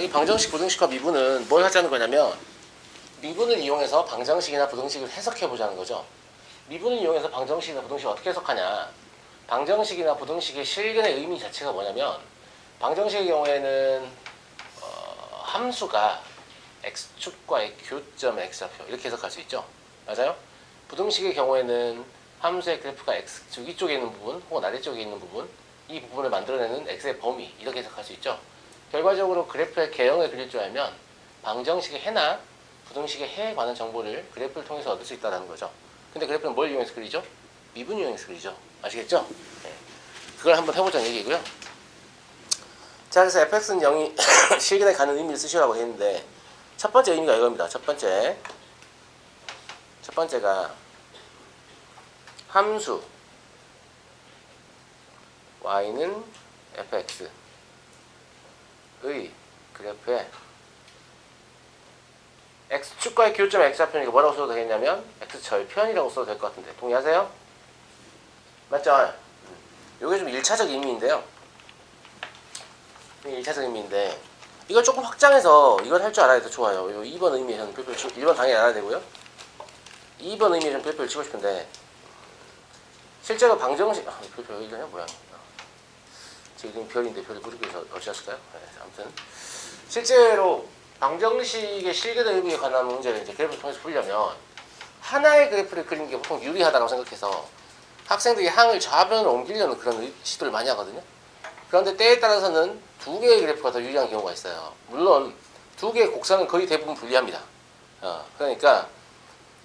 이 방정식, 부등식과 미분은 뭘 하자는 거냐면 미분을 이용해서 방정식이나 부등식을 해석해 보자는 거죠. 미분을 이용해서 방정식이나 부등식을 어떻게 해석하냐. 방정식이나 부등식의 실근의 의미 자체가 뭐냐면 방정식의 경우에는 함수가 x축과의 교점 x좌표 이렇게 해석할 수 있죠. 맞아요? 부등식의 경우에는 함수의 그래프가 x축 위쪽에 있는 부분 혹은 아래쪽에 있는 부분 이 부분을 만들어내는 x의 범위 이렇게 해석할 수 있죠. 결과적으로 그래프의 개형을 그릴 줄 알면 방정식의 해나 부등식의 해에 관한 정보를 그래프를 통해서 얻을 수 있다는 거죠. 근데 그래프는 뭘 이용해서 그리죠? 미분 이용해서 그리죠. 아시겠죠? 네. 그걸 한번 해보자는 얘기고요. 자, 그래서 fx는 0이 실근에 가는 의미를 쓰시라고 했는데 첫 번째 의미가 이겁니다. 첫 번째가 함수 y는 fx의 그래프에 x축과의 교점 x좌표니까 뭐라고 써도 되겠냐면 x절편이라고 써도 될 것 같은데 동의하세요? 맞죠? 이게 좀 1차적 의미인데요. 1차적 의미인데 이걸 조금 확장해서 이걸 할 줄 알아야 더 좋아요. 요 2번 의미에 저는 별표를 치고 1번 당연히 알아야 되고요. 2번 의미에 좀 별표를 치고 싶은데 실제로 방정식 별표 여기 있냐 뭐야? 제 이름이 별인데 별이 무릎에서 어찌했을까요? 네, 아무튼 실제로 방정식의 실근의 의미에 관한 문제를 이제 그래프를 통해서 풀려면 하나의 그래프를 그리는 게 보통 유리하다고 생각해서 학생들이 항을 좌변으로 옮기려는 그런 시도를 많이 하거든요. 그런데 때에 따라서는 두 개의 그래프가 더 유리한 경우가 있어요. 물론 두 개의 곡선은 거의 대부분 불리합니다. 그러니까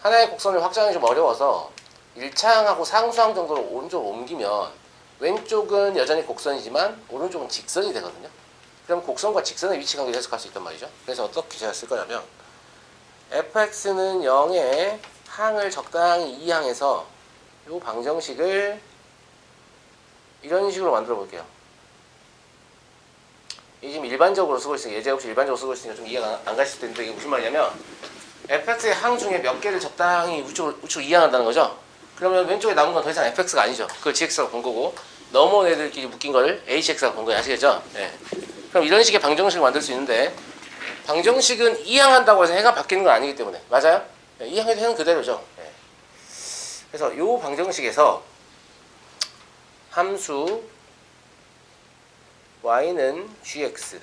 하나의 곡선을 확장이 좀 어려워서 일차항하고 상수항 정도로 오른쪽으로 옮기면 왼쪽은 여전히 곡선이지만 오른쪽은 직선이 되거든요. 그럼 곡선과 직선의 위치 관계를 해석할 수 있단 말이죠. 그래서 어떻게 제가 쓸 거냐면 fx는 0의 항을 적당히 이항해서 이 방정식을 이런 식으로 만들어 볼게요. 이 지금 일반적으로 쓰고 있으니까 예제 없이 일반적으로 쓰고 있으니까 좀 이해가 안 가실 텐데 이게 무슨 말이냐면 fx의 항 중에 몇 개를 적당히 우측으로 이항한다는 거죠. 그러면 왼쪽에 남은 건 더 이상 fx가 아니죠. 그걸 gx라고 본 거고 넘어온 애들끼리 묶인 거를 hx라고 본 거예요. 아시겠죠? 네. 그럼 이런 식의 방정식을 만들 수 있는데 방정식은 이항한다고 해서 해가 바뀌는 건 아니기 때문에 맞아요? 네, 이항해도 해는 그대로죠. 네. 그래서 이 방정식에서 함수 y는 gx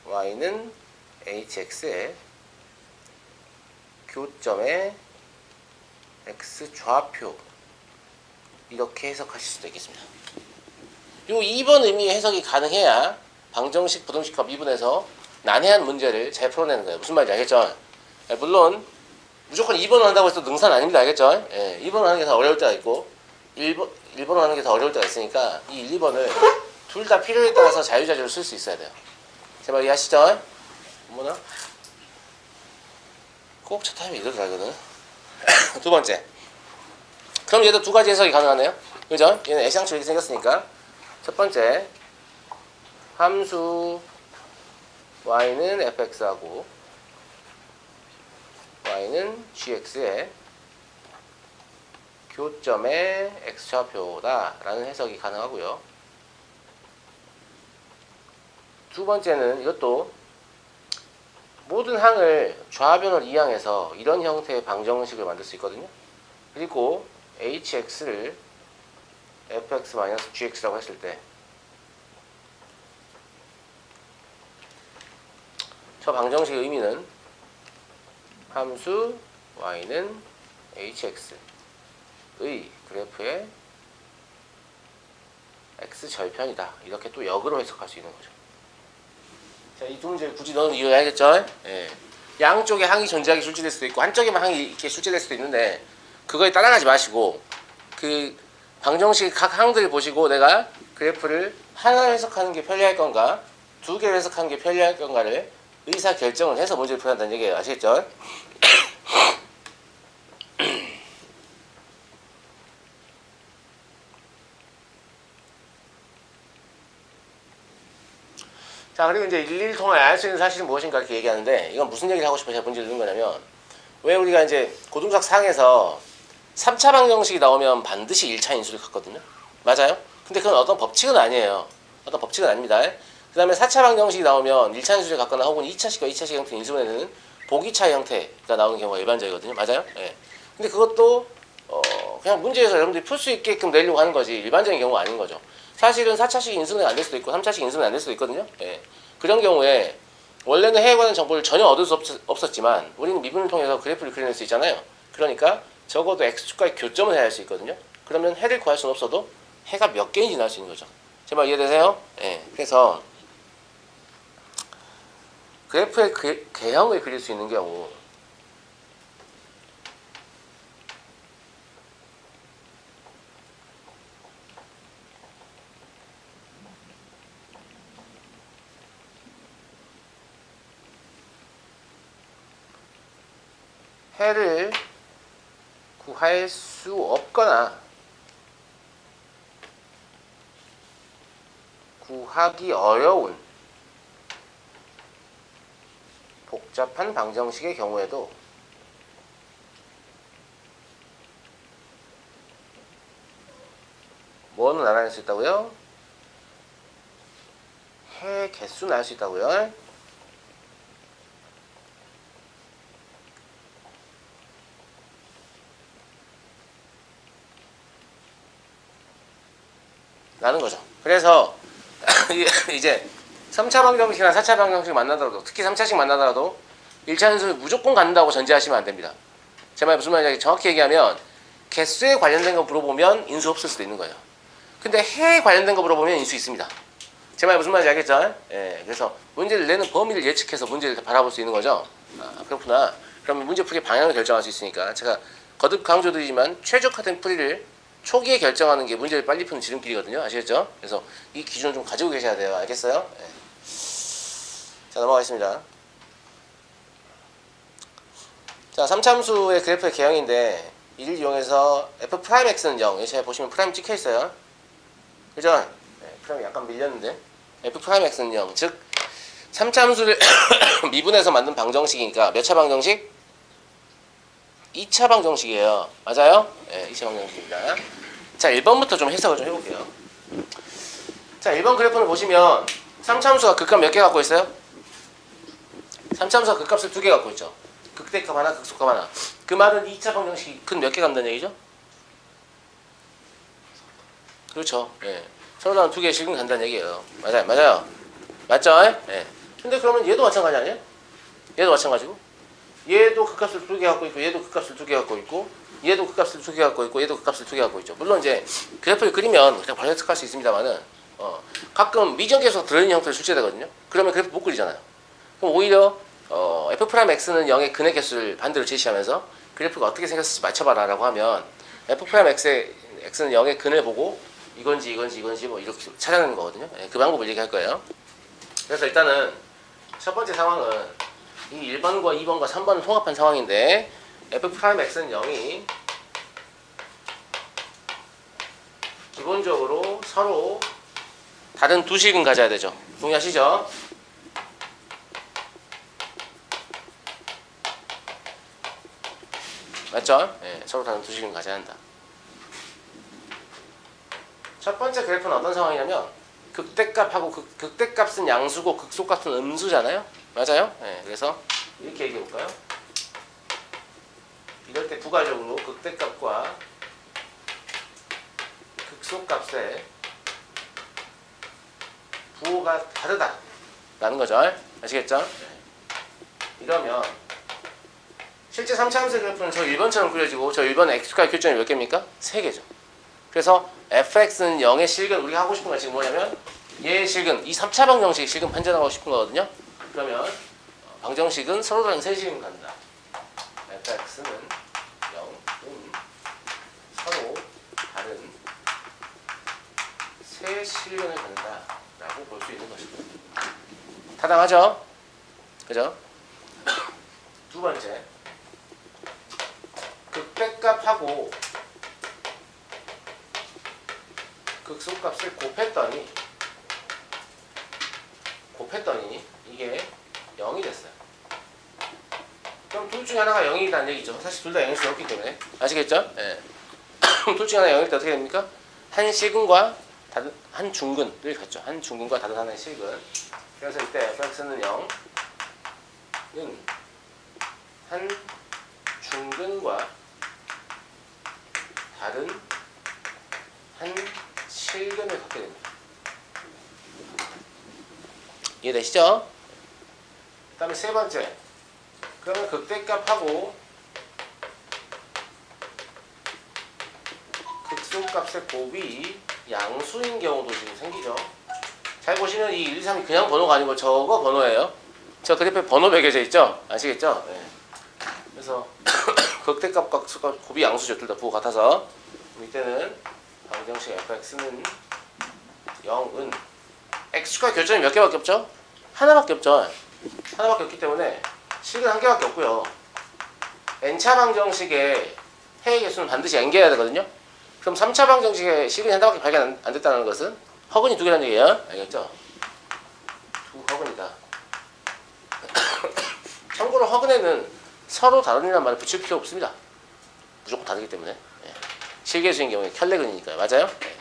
y는 hx에 교점의 x좌표 이렇게 해석하실 수도 있겠습니다. 요 2번 의미의 해석이 가능해야 방정식, 부등식과 미분에서 난해한 문제를 잘 풀어내는 거예요. 무슨 말인지 알겠죠? 물론 무조건 2번을 한다고 해서 능사는 아닙니다. 알겠죠? 2번을 하는 게 더 어려울 때가 있고 1번을 하는 게 더 어려울 때가 있으니까 이 1, 2번을 둘 다 필요에 따라서 자유자재로 쓸 수 있어야 돼요. 제 말 이해하시죠? 뭐나? 꼭 첫 타임에 이렇게 가거든. 두 번째. 그럼 얘도 두 가지 해석이 가능하네요. 그죠? 얘는 애시당초 이렇게 생겼으니까. 첫 번째. 함수 y는 fx하고 y는 gx의 교점의 x좌표다 라는 해석이 가능하고요. 두 번째는 이것도 모든 항을 좌변을 이항해서 이런 형태의 방정식을 만들 수 있거든요. 그리고 hx를 fx-gx라고 했을 때 저 방정식의 의미는 함수 y는 hx의 그래프의 x절편이다. 이렇게 또 역으로 해석할 수 있는 거죠. 자, 이 두 문제를 굳이 넣은 이유를 알겠죠? 예. 양쪽에 항이 존재하기 출제될 수도 있고 한쪽에만 항이 이렇게 출제될 수도 있는데 그거에 따라가지 마시고 그 방정식 각 항들을 보시고 내가 그래프를 하나 해석하는 게 편리할 건가 두 개를 해석하는 게 편리할 건가를 의사결정을 해서 문제를 풀어야 한다는 얘기예요. 아시겠죠? 자, 그리고 이제 일일이 통해 알 수 있는 사실은 무엇인가 이렇게 얘기하는데 이건 무슨 얘기를 하고 싶어서 제가 문제를 넣은 거냐면 왜 우리가 이제 고등sak 상에서 3차 방정식이 나오면 반드시 1차 인수를 갖거든요. 맞아요? 근데 그건 어떤 법칙은 아니에요. 어떤 법칙은 아닙니다. 그 다음에 4차 방정식이 나오면 1차 함수를 갖거나 혹은 2차식과 2차식 형태 인수분해는 보기차 형태가 나오는 경우가 일반적이거든요. 맞아요? 예. 근데 그것도 그냥 문제에서 여러분들이 풀 수 있게끔 내려고 하는 거지 일반적인 경우가 아닌 거죠. 사실은 4차식 인수분해가 안 될 수도 있고 3차식 인수분해가 안 될 수도 있거든요. 예. 그런 경우에 원래는 해에 관한 정보를 전혀 얻을 수 없었지만 우리는 미분을 통해서 그래프를 그려낼 수 있잖아요. 그러니까 적어도 x축과의 교점을 해야 할 수 있거든요. 그러면 해를 구할 수는 없어도 해가 몇 개인지 나올 수 있는 거죠. 제 말 이해되세요? 예. 그래서 그래프의 개형을 그릴 수 있는 경우 해를 구할 수 없거나 구하기 어려운 복잡한 방정식의 경우에도 뭐는 나타낼 수 있다고요? 해 개수는 알 수 있다고요? 라는 거죠. 그래서 이제 3차 방정식이나 4차 방정식 만나더라도 특히 3차식 만나더라도 1차 함수를 무조건 갖는다고 전제하시면 안 됩니다. 제 말 무슨 말인지 정확히 얘기하면 개수에 관련된 거 물어보면 인수 없을 수도 있는 거예요. 근데 해에 관련된 거 물어보면 인수 있습니다. 제 말 무슨 말인지 알겠죠? 예, 그래서 문제를 내는 범위를 예측해서 문제를 바라볼 수 있는 거죠. 아, 그렇구나. 그러면 문제 풀이의 방향을 결정할 수 있으니까 제가 거듭 강조드리지만 최적화된 풀이를 초기에 결정하는 게 문제를 빨리 푸는 지름길이거든요. 아시겠죠? 그래서 이 기준을 좀 가지고 계셔야 돼요. 알겠어요? 예. 자, 넘어가겠습니다. 자, 3참수의 그래프의 개형인데 이를 이용해서 f'x는 0. 여기 잘 보시면 프라임 찍혀 있어요. 그죠? 네, 프라임이 약간 밀렸는데 f'x는 0. 즉 3참수를 미분해서 만든 방정식이니까 몇 차 방정식? 2차 방정식이에요. 맞아요? 네, 2차 방정식입니다. 자, 1번부터 좀 해석을 좀 해볼게요. 자, 1번 그래프를 보시면 3참수가 극값 몇 개 갖고 있어요? 3참수가 극값을 2개 갖고 있죠. 극대값 하나, 극소값 하나. 그 말은 2차 방정식이 근 몇 개 갖는다는 얘기죠? 그렇죠. 예. 서로 다른 2개의 실근 간다는 얘기예요. 맞아요. 맞아요. 맞죠? 예. 근데 그러면 얘도 마찬가지 아니에요? 얘도 마찬가지고. 얘도 극값을 2개 갖고 있고 얘도 극값을 2개 갖고 있고 얘도 극값을 2개 갖고 있고 얘도 극값을 2개 갖고 있죠. 물론 이제 그래프를 그리면 그냥 바로 해석할 수 있습니다만은 가끔 미정계수가 들어있는 형태로 출제되거든요. 그러면 그래프 못 그리잖아요. 그럼 오히려 f'x는 0의 근의 개수를 반대로 제시하면서 그래프가 어떻게 생겼을지 맞춰봐라 라고 하면 f'x는 0의 근을 보고 이건지 뭐 이렇게 찾아내는 거거든요. 예, 그 방법을 얘기할 거예요. 그래서 일단은 첫 번째 상황은 이 1번과 2번과 3번을 통합한 상황인데 f'x는 0이 기본적으로 서로 다른 두 식은 가져야 되죠. 동의하시죠? 맞죠? 예, 서로 다른 두 식은 가져야 한다. 첫 번째 그래프는 어떤 상황이냐면 극대값하고 극대값은 양수고 극소값은 음수잖아요. 맞아요? 예, 그래서 이렇게 얘기해 볼까요? 이럴 때 부가적으로 극대값과 극소값의 부호가 다르다라는 거죠. 아시겠죠? 이러면 실제 3차 함수 그래프는 저 1번처럼 그려지고 저 1번의 x축과의 교점이 몇 개입니까? 3개죠. 그래서 fx는 0의 실근, 우리가 하고 싶은 건 지금 뭐냐면 얘의 실근, 이 3차 방정식의 실근 판단하고 싶은 거거든요. 그러면 방정식은 서로 다른 세 실근 간다. fx는 0은 서로 다른 세 실근을 갖는다 라고 볼 수 있는 것이고 타당하죠? 그죠? 두 번째, 극대값하고 극소값을 곱했더니 이게 0이 됐어요. 그럼 둘 중에 하나가 0이라는 얘기죠. 사실 둘 다 0일 수 없기 때문에. 아시겠죠? 예. 둘 중에 하나가 0일 때 어떻게 됩니까? 한 실근과 한 중근을 갖죠. 한 중근과 다른 하나의 실근. 그래서 이때 fx는 0은 한 중근과 다른 한 실근을 갖게 됩니다. 이해되시죠? 그 다음에 세 번째, 그러면 극대값하고 극소값의 곱이 양수인 경우도 지금 생기죠. 잘 보시면 이 1, 2, 3이 그냥 번호가 아니고 저거 번호예요. 저 그래프에 번호 매겨져 있죠? 아시겠죠? 네. 그래서 극대값과 극소값 곱이 양수죠. 둘 다 부호 같아서. 이때는 방정식 fx는 0은 x축과 교점이 몇 개밖에 없죠? 하나밖에 없죠. 하나밖에 없기 때문에 식은 한 개밖에 없고요. n차 방정식의 해의 개수는 반드시 n개여야 되거든요. 그럼 3차 방정식의 식이 하나밖에 발견 안 됐다는 것은 허근이 두 개라는 얘기예요. 알겠죠? 두 허근이다. 참고로 허근에는 서로 다른이라는 말을 붙일 필요 없습니다. 무조건 다르기 때문에. 예. 실계수인 경우에 켤레근이니까요. 맞아요? 예.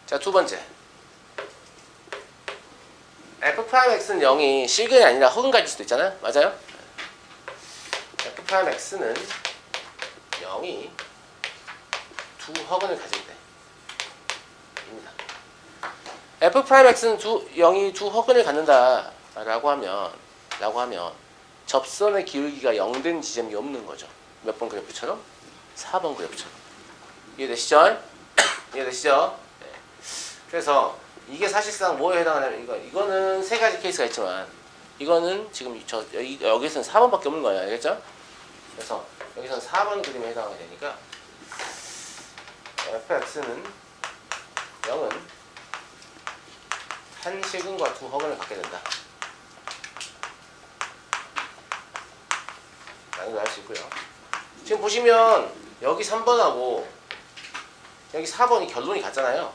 자, 두 번째. f'x는 0이 실근이 아니라 허근 가질 수도 있잖아요. 맞아요? f'x는 0이 두 허근을 가질 때입니다. f'x는 0이 두 허근을 갖는다 라고 하면 접선의 기울기가 0된 지점이 없는 거죠. 몇 번 그래프처럼? 4번 그래프처럼. 이해되시죠? 이해되시죠? 네. 그래서 이게 사실상 뭐에 해당하냐면 이거는 세 가지 케이스가 있지만 이거는 지금 여기서는 4번밖에 없는 거예요. 알겠죠? 그래서 여기서는 4번 그림에 해당하게 되니까 fx는 0은 한 실근과 두 허근을 갖게 된다. 라는 걸 알 수 있고요. 지금 보시면 여기 3번하고 여기 4번이 결론이 같잖아요.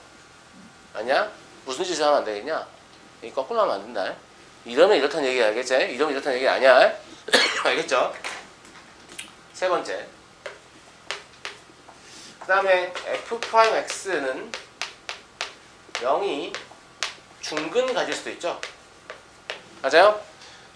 아니야? 무슨 짓을 하면 안 되겠냐? 이 거꾸로 하면 안 된다. 이러면 이렇다는 얘기 알겠지? 이러면 이렇다는 얘기 아니야? 알겠죠? 세 번째. 그 다음에 f'x는 0이 중근 가질 수도 있죠. 맞아요?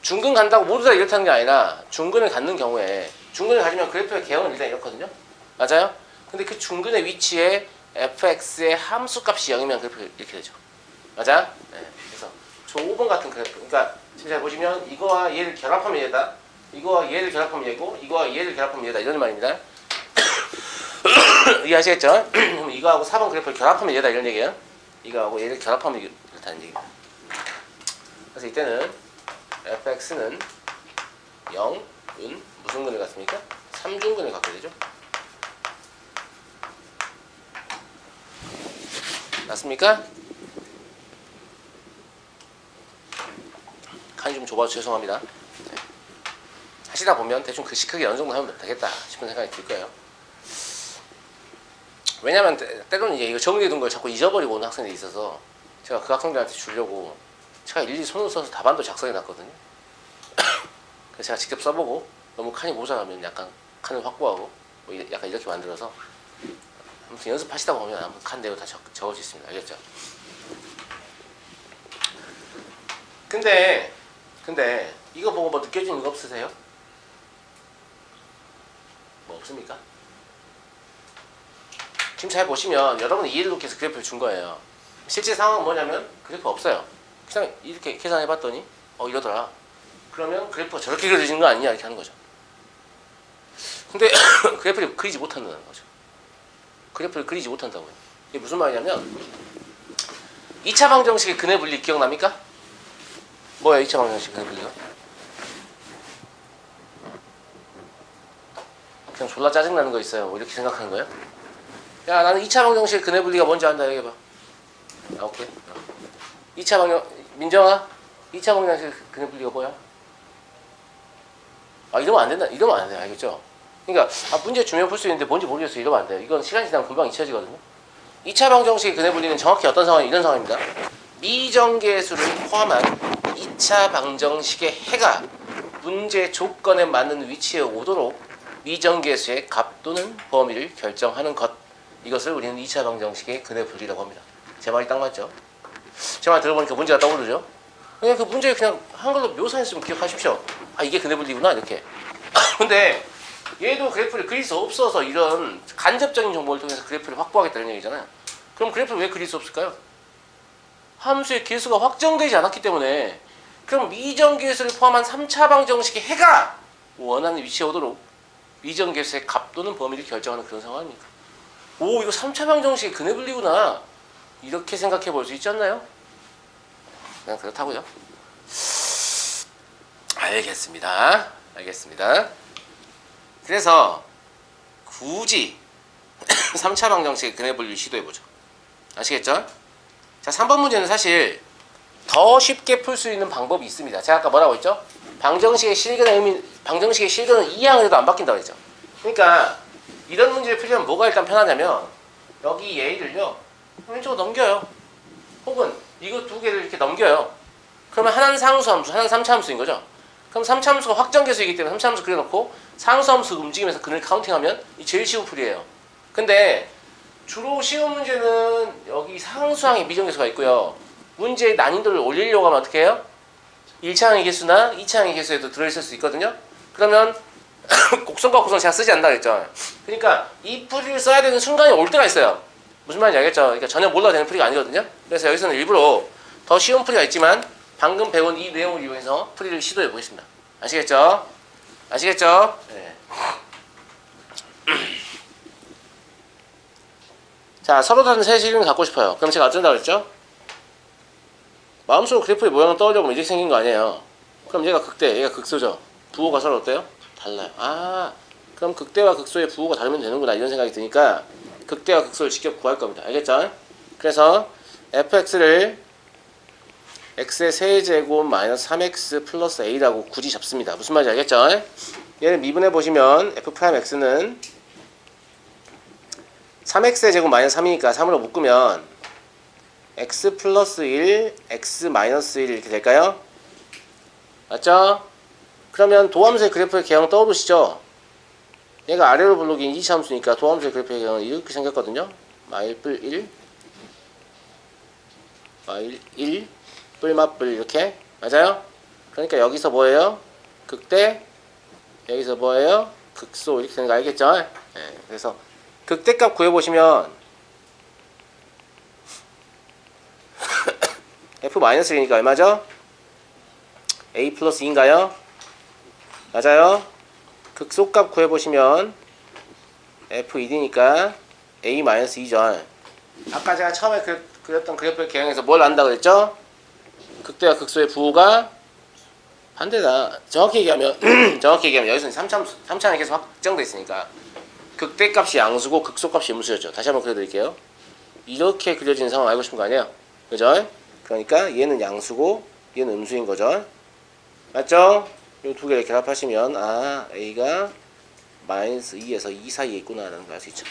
중근 간다고 모두 다 이렇다는 게 아니라 중근을 갖는 경우에 중근을 가지면 그래프의 개형은 일단 이렇거든요. 맞아요? 근데 그 중근의 위치에 fx의 함수값이 0이면 그래프가 이렇게 되죠. 맞아? 네. 그래서 저 5번 같은 그래프. 그러니까 지금 잘 보시면 이거와 얘를 결합하면 얘다. 이거와 얘를 결합하면 얘고 이거와 얘를 결합하면 얘다. 이런 말입니다. 이해하시겠죠? 그럼 이거하고 4번 그래프를 결합하면 얘다. 이런 얘기예요. 이거하고 얘를 결합하면 이렇다는 얘기입니다. 그래서 이때는 fx는 0은 무슨 근을 갖습니까? 3중근을 갖게 되죠. 맞습니까? 칸이 좀 좁아서 죄송합니다. 네. 하시다 보면 대충 글씨 크기 어느 정도 하면 되겠다 싶은 생각이 들 거예요. 왜냐면 때로는 이제 이거 정리해둔 걸 자꾸 잊어버리고 오는 학생들이 있어서 제가 그 학생들한테 주려고 제가 일일이 손을 써서 답안도 작성해 놨거든요. 그래서 제가 직접 써보고 너무 칸이 모자라면 약간 칸을 확보하고 뭐 약간 이렇게 만들어서 아무튼 연습하시다 보면 아무튼 칸 내로 다 적을 수 있습니다. 알겠죠? 근데 이거 보고 뭐 느껴지는 거 없으세요? 뭐 없습니까? 지금 잘 보시면 여러분이 이해를 돕기 위해서 그래프를 준 거예요. 실제 상황은 뭐냐면 그래프 없어요. 그냥 이렇게 계산해봤더니 이러더라. 그러면 그래프가 저렇게 그려지는 거 아니냐 이렇게 하는 거죠. 근데 그래프를 그리지 못한다는 거죠. 그래프를 그리지 못한다고요. 이게 무슨 말이냐면 2차 방정식의 근해 분리 기억납니까? 뭐야 2차 방정식 근해 분리가? 그냥 졸라 짜증나는 거 있어요. 뭐 이렇게 생각하는 거예요? 야 나는 2차 방정식 근해 분리가 뭔지 안다 얘기해봐. 오케이. 2차 방정 민정아 2차 방정식 근해 분리가 뭐야? 이러면 안 된다. 이러면 안 돼요. 알겠죠? 그러니까 문제 주면 풀 수 있는데 뭔지 모르겠어요. 이러면 안 돼요. 이건 시간 지나면 금방 잊혀지거든요. 2차 방정식의 근해 분리는 정확히 어떤 상황이 이런 상황입니다. 미정계수를 포함한 2차 방정식의 해가 문제 조건에 맞는 위치에 오도록 미정계수의 값 또는 범위를 결정하는 것. 이것을 우리는 2차 방정식의 근해 분리라고 합니다. 제 말이 딱 맞죠? 제 말 들어보니까 문제가 떠오르죠? 그냥 그 문제 그냥 한글로 묘사했으면 기억하십시오. 아, 이게 근해 분리구나 이렇게. 근데 얘도 그래프를 그릴 수 없어서 이런 간접적인 정보를 통해서 그래프를 확보하겠다는 얘기잖아요. 그럼 그래프를 왜 그릴 수 없을까요? 함수의 개수가 확정되지 않았기 때문에. 그럼 미정계수를 포함한 3차 방정식의 해가 원하는 위치에 오도록 미정계수의 값 또는 범위를 결정하는 그런 상황입니다. 오, 이거 3차 방정식의 근해 분리구나 이렇게 생각해 볼 수 있지 않나요? 그냥 그렇다고요. 알겠습니다. 그래서 굳이 3차 방정식의 근해 분리를 시도해보죠. 아시겠죠? 자, 3번 문제는 사실 더 쉽게 풀 수 있는 방법이 있습니다. 제가 아까 뭐라고 했죠? 방정식의 실근은 이항을 해도 안 바뀐다고 했죠. 그러니까 이런 문제를 풀려면 뭐가 일단 편하냐면 여기 얘를요 왼쪽으로 넘겨요. 혹은 이거 두 개를 이렇게 넘겨요. 그러면 하나는 상수함수, 하나는 3차 함수인 거죠. 그럼 3차 함수가 확정계수이기 때문에 3차 함수 그려놓고 상수함수 움직이면서 근을 카운팅하면 이 제일 쉬운 풀이에요. 근데 주로 쉬운 문제는 여기 상수항에 미정계수가 있고요. 문제의 난이도를 올리려고 하면 어떻게 해요? 1차항의 개수나 2차항의 개수에도 들어있을 수 있거든요. 그러면 곡선과 곡선 제가 쓰지 않는다 그랬죠. 그러니까 이 풀이를 써야 되는 순간이 올 때가 있어요. 무슨 말인지 알겠죠? 그러니까 전혀 몰라도 되는 풀이가 아니거든요. 그래서 여기서는 일부러 더 쉬운 풀이가 있지만 방금 배운 이 내용을 이용해서 풀이를 시도해 보겠습니다. 아시겠죠? 네. 자, 서로 다른 세 실근을 갖고 싶어요. 그럼 제가 어쩐다고 그랬죠? 마음속으로 그래프의 모양을 떠올려보면 이렇게 생긴 거 아니에요. 그럼 얘가 극대, 얘가 극소죠. 부호가 서로 어때요? 달라요. 아, 그럼 극대와 극소의 부호가 다르면 되는구나 이런 생각이 드니까 극대와 극소를 직접 구할 겁니다. 알겠죠? 그래서 fx를 x의 세제곱 마이너스 3x 플러스 a라고 굳이 잡습니다. 무슨 말인지 알겠죠? 얘를 미분해 보시면 f'x는 3x의 제곱 마이너스 3이니까 3으로 묶으면 x 플러스 1, x 마이너스 1 이렇게 될까요? 맞죠? 그러면 도함수의 그래프의 개형 떠오르시죠? 얘가 아래로 블록인 2차 함수니까 도함수의 그래프의 개형은 이렇게 생겼거든요. 마일뿔 1 마일 1 뿔맛뿔 이렇게 맞아요? 그러니까 여기서 뭐예요? 극대, 여기서 뭐예요? 극소 이렇게 되는 거 알겠죠? 네, 그래서 극대값 구해보시면 f-1이니까 얼마죠? a 플러스 2인가요? 맞아요? 극소값 구해보시면 f1이니까 a 마이너스 2죠. 아까 제가 처음에 그렸던 그래프의 개형에서 뭘 안다고 그랬죠? 극대와 극소의 부호가 반대다. 정확히 얘기하면 여기서는 3차는 계속 확정돼 있으니까 극대값이 양수고 극소값이 음수였죠. 다시 한번 그려드릴게요. 이렇게 그려지는 상황 알고 싶은 거 아니에요? 그죠? 그러니까 얘는 양수고 얘는 음수인 거죠. 맞죠? 이 두 개를 결합하시면 아 a가 마이너스 2에서 2 사이에 있구나 라는 걸 알 수 있죠.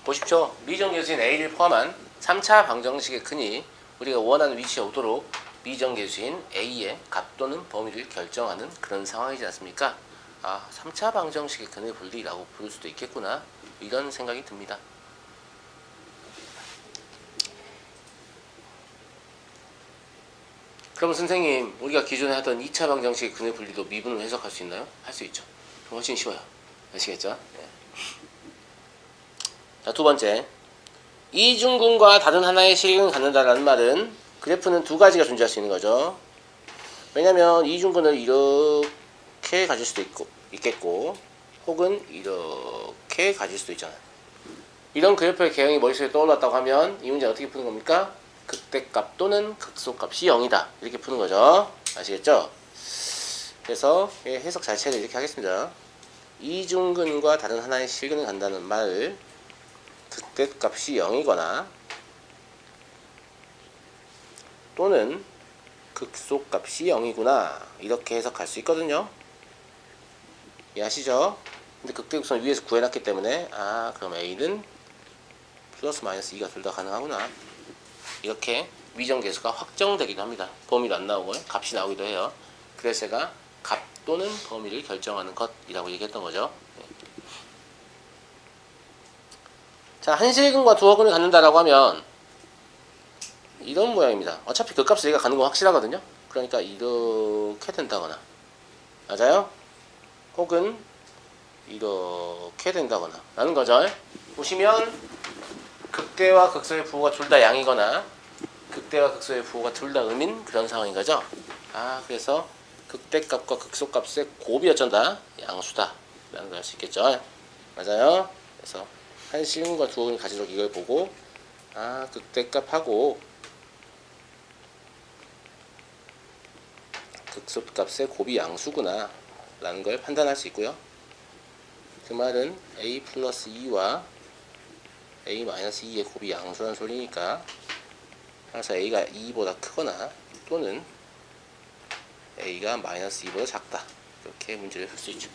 보십시오. 미정계수인 a를 포함한 3차 방정식의 근이 우리가 원하는 위치에 오도록 미정계수인 a의 값 또는 범위를 결정하는 그런 상황이지 않습니까? 아, 3차 방정식의 근의 분리라고 부를 수도 있겠구나 이런 생각이 듭니다. 그럼 선생님 우리가 기존에 하던 2차 방정식의 근의 분리도 미분으로 해석할 수 있나요? 할 수 있죠. 그럼 훨씬 쉬워요. 아시겠죠? 네. 자, 두 번째, 이중근과 다른 하나의 실근을 갖는다라는 말은 그래프는 두 가지가 존재할 수 있는 거죠. 왜냐면 이중근을 이렇게 가질 수도 있겠고 혹은 이렇게 가질 수도 있잖아요. 이런 그래프의 개형이 머릿속에 떠올랐다고 하면 이 문제 어떻게 푸는 겁니까? 극대값 또는 극소값이 0이다 이렇게 푸는 거죠. 아시겠죠? 그래서 해석 자체를 이렇게 하겠습니다. 이중근과 다른 하나의 실근을 간다는 말을 극대값이 0이거나 또는 극소값이 0이구나 이렇게 해석할 수 있거든요. 이해하시죠? 근데 극대극소는 위에서 구해놨기 때문에 아 그럼 A는 플러스 마이너스 2가 둘 다 가능하구나 이렇게 미정계수가 확정되기도 합니다. 범위도 안 나오고 값이 나오기도 해요. 그래서 제가 값 또는 범위를 결정하는 것이라고 얘기했던 거죠. 자, 한실근과 두어근을 갖는다라고 하면 이런 모양입니다. 어차피 그 값을 얘가 가는 건 확실하거든요. 그러니까 이렇게 된다거나, 맞아요? 혹은 이렇게 된다거나 라는 거죠. 보시면 극대와 극소의 부호가 둘 다 양이거나 극대와 극소의 부호가 둘 다 음인 그런 상황인 거죠. 그래서 극대값과 극소값의 곱이 어쩐다? 양수다 라는 걸 알 수 있겠죠. 맞아요. 그래서 한실근과 두어근을 가지도록 이걸 보고 극대값하고 극소값의 곱이 양수구나 라는 걸 판단할 수 있고요. 그 말은 a 플러스 2와 a 마이너스 2의 곱이 양수라는 소리니까 항상 a가 2보다 크거나 또는 a가 마이너스 2보다 작다, 이렇게 문제를 풀 수 있죠.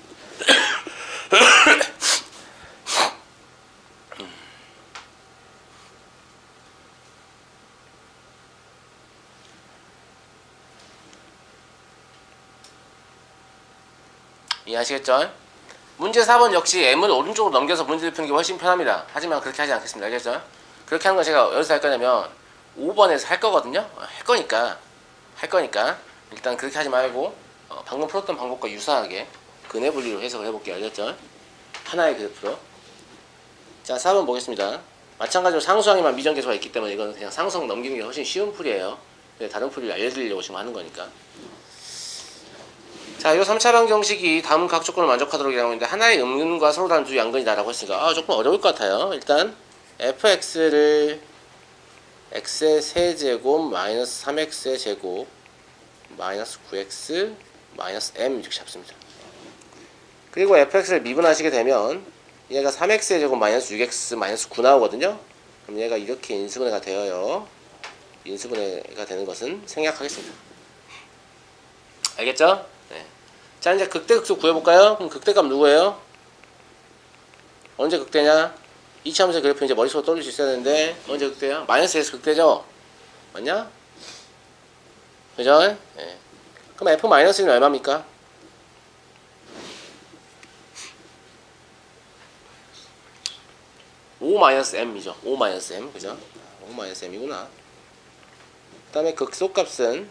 이해하시겠죠? 문제 4번 역시 m을 오른쪽으로 넘겨서 문제를 푸는 게 훨씬 편합니다. 하지만 그렇게 하지 않겠습니다. 알겠죠? 그렇게 하는 건 제가 어디서 할 거냐면 5번에서 할 거거든요. 할 거니까 일단 그렇게 하지 말고 방금 풀었던 방법과 유사하게 근해 분리로 해석을 해볼게요. 알겠죠? 하나의 그래프로. 자, 4번 보겠습니다. 마찬가지로 상수항에만 미정계수가 있기 때문에 이거는 그냥 상수항 넘기는 게 훨씬 쉬운 풀이에요. 다른 풀이를 알려드리려고 지금 하는 거니까. 자, 이 3차 방정식이 다음 각 조건을 만족하도록 이라고 했는데 하나의 음근과 서로 다른 두 양근이다라고 했으니까 조금 어려울 것 같아요. 일단 fx를 x의 세제곱 마이너스 3x의 제곱 마이너스 9x 마이너스 m 이렇게 잡습니다. 그리고 fx를 미분하시게 되면 얘가 3x의 제곱 마이너스 6x 마이너스 9 나오거든요. 그럼 얘가 이렇게 인수분해가 되어요. 인수분해가 되는 것은 생략하겠습니다. 알겠죠? 네. 자, 이제 극대극소 구해볼까요? 그럼 극대값 누구예요? 언제 극대냐? 2차 함수의 그래프 이제 머릿속으로 떠올릴 수 있어야 되는데 언제 극대야? 마이너스 에서 극대죠? 맞냐? 그죠? 네. 그럼 f-는 얼마입니까? O-m이죠. O-m, 그죠? O-m이구나. 그 다음에 극소값은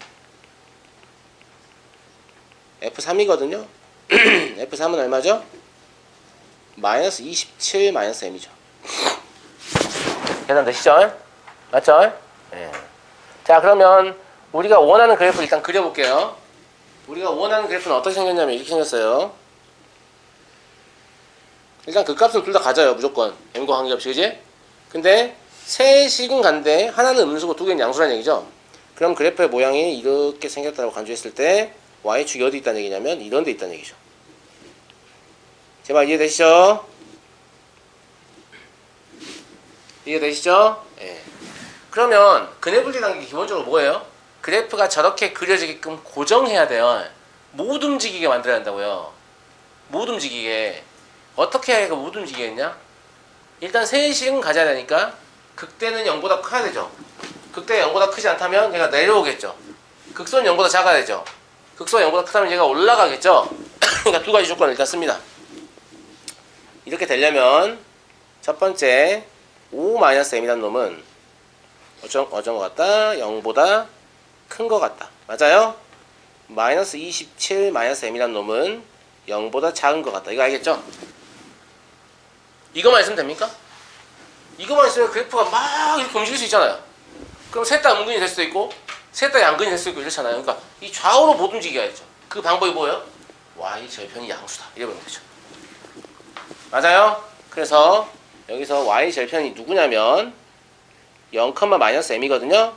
F3이거든요. F3은 얼마죠? 마이너스 27 마이너스 M이죠. 계산되시죠? 맞죠? 네. 자, 그러면 우리가 원하는 그래프를 일단 그려볼게요. 우리가 원하는 그래프는 어떻게 생겼냐면 이렇게 생겼어요. 일단 그 값은 둘 다 가져요. 무조건 M과 관계없이, 그지? 근데 셋이군 간데 하나는 음수고 두 개는 양수라는 얘기죠. 그럼 그래프의 모양이 이렇게 생겼다고 간주했을 때 Y축이 어디 있다는 얘기냐면 이런 데 있다는 얘기죠. 제 말 이해되시죠? 이해되시죠? 예. 그러면 근해분리라는 게 기본적으로 뭐예요? 그래프가 저렇게 그려지게끔 고정해야 돼요. 못 움직이게 만들어야 한다고요. 못 움직이게. 어떻게 해야 못 움직이겠냐? 일단 세식은 가져야 되니까 극대는 0보다 커야 되죠. 극대가 0보다 크지 않다면 얘가 내려오겠죠. 극소는 0보다 작아야 되죠. 극소가 0보다 크다면 얘가 올라가겠죠. 그러니까 두 가지 조건을 일단 씁니다. 이렇게 되려면 첫 번째 O-M이라는 놈은 어떤 것 같다? 0보다 큰 것 같다. 맞아요? 마이너스 27 마이너스 M이라는 놈은 0보다 작은 것 같다. 이거 알겠죠? 이거만 있으면 됩니까? 이거만 있으면 그래프가 막 이렇게 움직일 수 있잖아요. 그럼 셋 다 음근이 될 수도 있고 셋 다 양근이 될 수도 있고 이렇잖아요. 그러니까 이 좌우로 못 움직여야죠. 그 방법이 뭐예요? y 절편이 양수다. 이래버리면 되죠. 맞아요? 그래서 여기서 y 절편이 누구냐면 0,-m이거든요.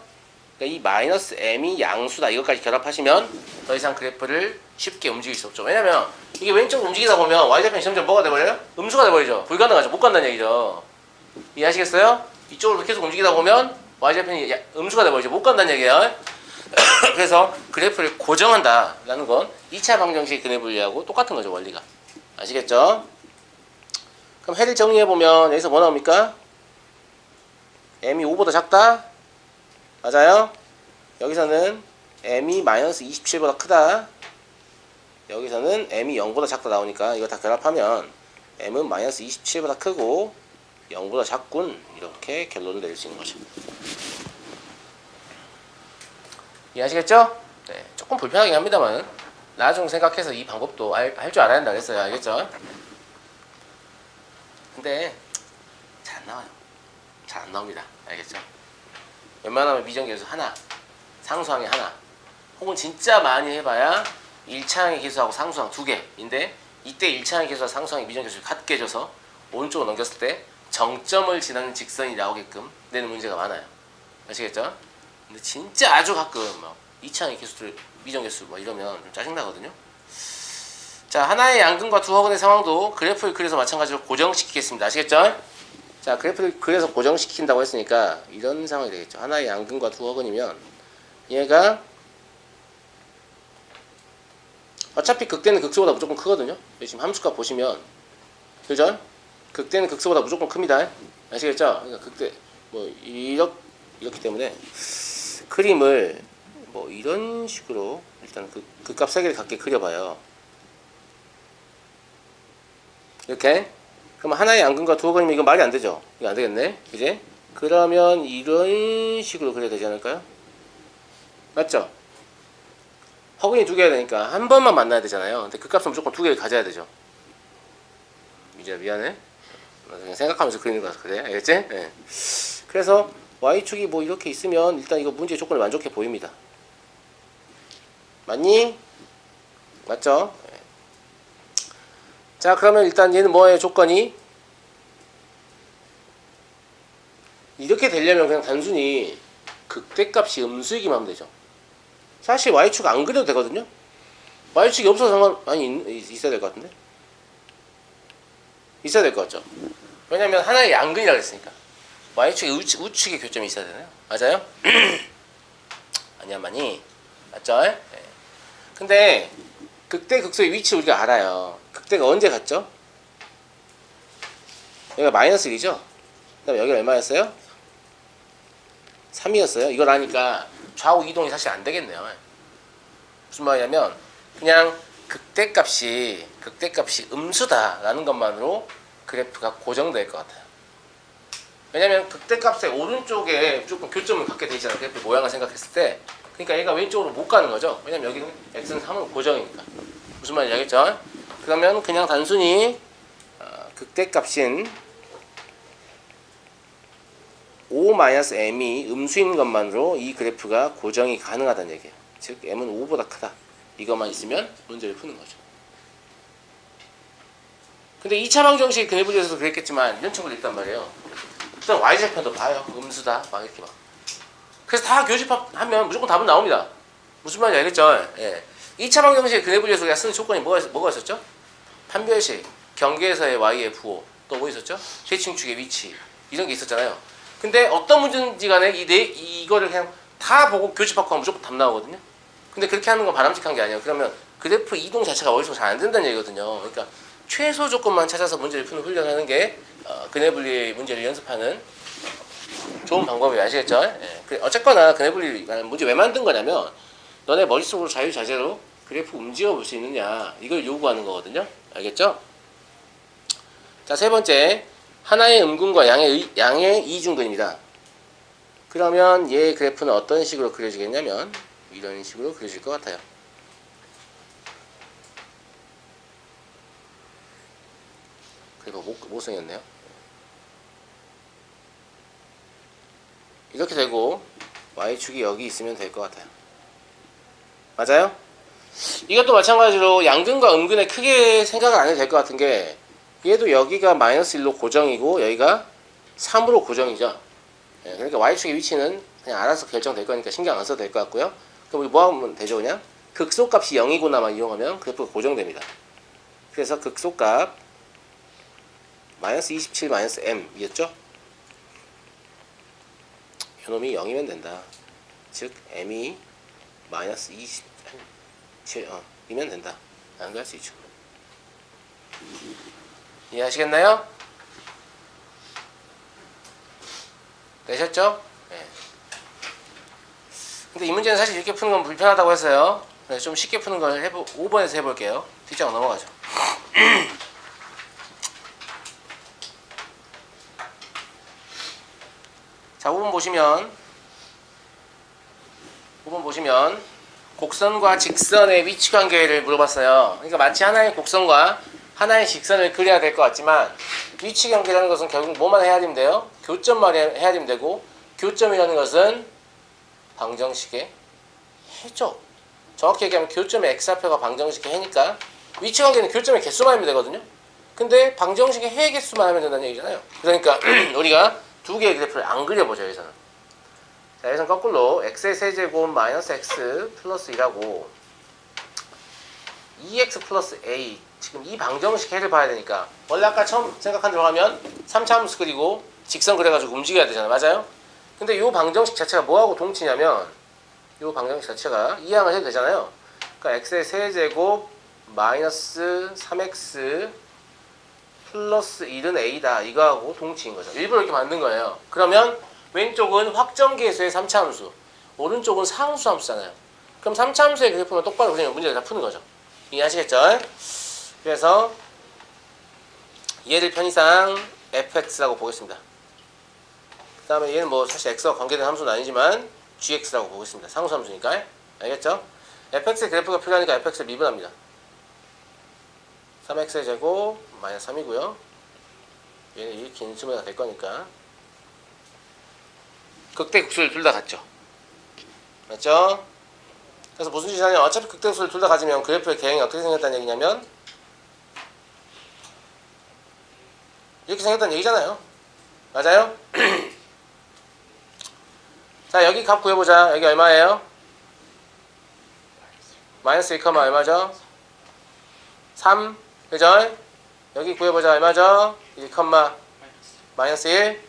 그러니까 이 마이너스 m이 양수다. 이것까지 결합하시면 더 이상 그래프를 쉽게 움직일 수 없죠. 왜냐면 이게 왼쪽으로 움직이다 보면 y절편이 점점 뭐가 돼버려요? 음수가 돼버리죠. 불가능하죠. 못 간다는 얘기죠. 이해하시겠어요? 이쪽으로 계속 움직이다 보면 y절편이 음수가 돼버리죠. 못 간다는 얘기예요. 그래서 그래프를 고정한다라는 건 2차 방정식 근해분리하고 똑같은 거죠. 원리가. 아시겠죠? 그럼 해를 정리해보면 여기서 뭐 나옵니까? m이 5보다 작다? 맞아요? 여기서는 m이 마이너스 27보다 크다. 여기서는 m이 0보다 작다 나오니까 이거 다 결합하면 m은 마이너스 27보다 크고 0보다 작군. 이렇게 결론을 내릴 수 있는 거죠. 이해하시겠죠? 네, 조금 불편하긴 합니다만 나중 생각해서 이 방법도 할 줄 알아야 한다 그랬어요. 알겠죠? 근데 잘 안 나와요. 잘 안 나옵니다. 알겠죠? 웬만하면 미정계수 하나, 상수항이 하나, 혹은 진짜 많이 해봐야 1차항의 계수하고 상수항 2개인데 이때 1차항의 계수와 상수항의 미정계수를 같게 해줘서 오른쪽으로 넘겼을 때 정점을 지나는 직선이 나오게끔 내는 문제가 많아요. 아시겠죠? 근데 진짜 아주 가끔 2차항의 계수들 미정계수 이러면 좀 짜증나거든요. 자, 하나의 양근과 두 허근의 상황도 그래프를 그려서 마찬가지로 고정시키겠습니다. 아시겠죠? 자, 그래프를 그려서 고정시킨다고 했으니까 이런 상황이 되겠죠. 하나의 양근과 두 허근이면 얘가 어차피 극대는 극소보다 무조건 크거든요. 지금 함수값 보시면 그죠? 극대는 극소보다 무조건 큽니다. 아시겠죠? 그러니까 극대 이렇기 때문에 그림을 이런 식으로 일단 극값 3개를 갖게 그려봐요. 이렇게. 그럼 하나의 양근과 두 허근이면 이거 말이 안 되죠? 이거 안 되겠네? 그지? 그러면 이런 식으로 그려야 되지 않을까요? 맞죠? 허근이 2개가 되니까 한 번만 만나야 되잖아요. 근데 극값은 무조건 2개를 가져야 되죠. 미지야 미안해. 그냥 생각하면서 그리는 거라서 그래. 알겠지? 네. 그래서 y축이 이렇게 있으면 일단 이거 문제의 조건을 만족해 보입니다. 맞니? 맞죠? 네. 자, 그러면 일단 얘는 뭐예요? 조건이 이렇게 되려면 그냥 단순히 극대값이 음수이기만 하면 되죠. 사실 y축 안 그려도 되거든요. y축이 없어서 있어야 될 것 같은데? 있어야 될 것 같죠? 왜냐면 하나의 양근이라고 했으니까 y축에 우측에 교점이 있어야 되나요? 맞아요? 아니야 많이 맞죠? 네. 근데 극대 극소의 위치 우리가 알아요. 극대가 언제 갔죠? 여기가 마이너스 1이죠? 그 다음에 여기가 얼마였어요? 3이었어요. 이걸 아니까 좌우 이동이 사실 안 되겠네요. 무슨 말이냐면 그냥 극대값이 음수다라는 것만으로 그래프가 고정될 것 같아요. 왜냐면 극대값의 오른쪽에 무조건 교점을 갖게 돼 있잖아요. 그래프 모양을 생각했을 때. 그러니까 얘가 왼쪽으로 못 가는 거죠. 왜냐면 여기는 x는 3은 고정이니까. 무슨 말인지 알겠죠? 그러면 그냥 단순히 극대값인 5-m이 음수인 것만으로 이 그래프가 고정이 가능하다는 얘기예요. 즉 m은 5보다 크다. 이것만 있으면 문제를 푸는 거죠. 근데 2차 방정식 그래프에서도 그랬겠지만 이런 친구도 있단 말이에요. 일단 y절편도 봐요. 음수다. 이렇게 막. 그래서 다 교집합하면 무조건 답은 나옵니다. 무슨 말인지 알겠죠? 예. 2차 방정식 그래프에서 우리가 쓰는 조건이 뭐가 있었죠? 판별식, 경계에서의 y의 부호, 또 뭐 있었죠? 대칭축의 위치, 이런 게 있었잖아요. 근데 어떤 문제인지 간에 이거를 그냥 다 보고 교집합하면 무조건 답 나오거든요. 근데 그렇게 하는 건 바람직한 게 아니에요. 그러면 그래프 이동 자체가 머릿속에 잘 안 된다는 얘기거든요. 그러니까 최소 조건만 찾아서 문제를 푸는 훈련하는 게 그네블리 문제를 연습하는 좋은 방법이에요. 아시겠죠? 예. 어쨌거나 그네블리 문제 왜 만든 거냐면 너네 머릿속으로 자유자재로 그래프 움직여 볼 수 있느냐 이걸 요구하는 거거든요. 알겠죠? 자, 세 번째 하나의 음근과 양의 이중근입니다. 그러면 얘 그래프는 어떤 식으로 그려지겠냐면 이런 식으로 그려질 것 같아요. 그리고 못생겼네요. 이렇게 되고 y축이 여기 있으면 될 것 같아요. 맞아요? 이것도 마찬가지로 양근과 음근에 크게 생각을 안 해도 될 것 같은 게 얘도 여기가 마이너스 1로 고정이고 여기가 3으로 고정이죠. 그러니까 y축의 위치는 그냥 알아서 결정될 거니까 신경 안 써도 될 것 같고요. 그럼 우리 뭐 하면 되죠? 그냥 극소값이 0이고나만 이용하면 그래프가 고정됩니다. 그래서 극소값 마이너스 27 마이너스 m 이었죠? 요놈이 0이면 된다. 즉 m이 마이너스 27 이면 된다. 라는 걸 할 수 있죠. 이해하시겠나요? 되셨죠? 네. 근데 이 문제는 사실 이렇게 푸는 건 불편하다고 했어요. 그래서 좀 쉽게 푸는 걸 5번에서 해볼게요. 뒷장 넘어가죠. 자, 5번 보시면 곡선과 직선의 위치 관계를 물어봤어요. 그러니까 마치 하나의 곡선과 하나의 직선을 그려야 될 것 같지만 위치 관계라는 것은 결국 뭐만 해야 되면 돼요? 교점만 해야 되면 되고, 교점이라는 것은 방정식의 해죠. 정확히 얘기하면 교점의 x좌표가 방정식의 해니까 위치 관계는 교점의 개수만 하면 되거든요. 근데 방정식의 해 개수만 하면 된다는 얘기잖아요. 그러니까 우리가 두 개의 그래프를 안 그려보죠, 여기서는. 자, 여기서는 거꾸로 x의 세제곱 마이너스 x 플러스 2라고 2x 플러스 a, 지금 이 방정식 해를 봐야 되니까 원래 아까 처음 생각한 대로 하면 3차함수 그리고 직선 그려가지고 움직여야 되잖아요. 맞아요? 근데 이 방정식 자체가 뭐하고 동치냐면 이 방정식 자체가 이항을 해도 되잖아요. 그러니까 x의 세제곱 마이너스 3x 플러스 1은 a다, 이거하고 동치인 거죠. 일부러 이렇게 만든 거예요. 그러면 왼쪽은 확정계수의 3차함수, 오른쪽은 상수함수잖아요. 그럼 3차함수의 그래프만 똑바로 그리면 문제를 다 푸는 거죠. 이해하시겠죠? 그래서 얘를 편의상 fx라고 보겠습니다. 그 다음에 얘는 뭐 사실 x와 관계된 함수는 아니지만 gx라고 보겠습니다. 상수함수니까. 알겠죠? fx의 그래프가 필요하니까 fx를 미분합니다. 3x의 제곱 마이너스 3이고요. 얘는 이렇게 인수분해가 될 거니까 극대극소를 둘 다 같죠. 맞죠? 그래서 무슨 짓이 하냐면 어차피 극대극소를 둘 다 가지면 그래프의 개형이 어떻게 생겼다는 얘기냐면 이렇게 생겼다는 얘기잖아요. 맞아요? 자, 여기 값 구해보자. 여기 얼마예요? 마이너스 1, 얼마죠? 3. 그죠? 여기 구해보자. 얼마죠? 1, 마이너스 1.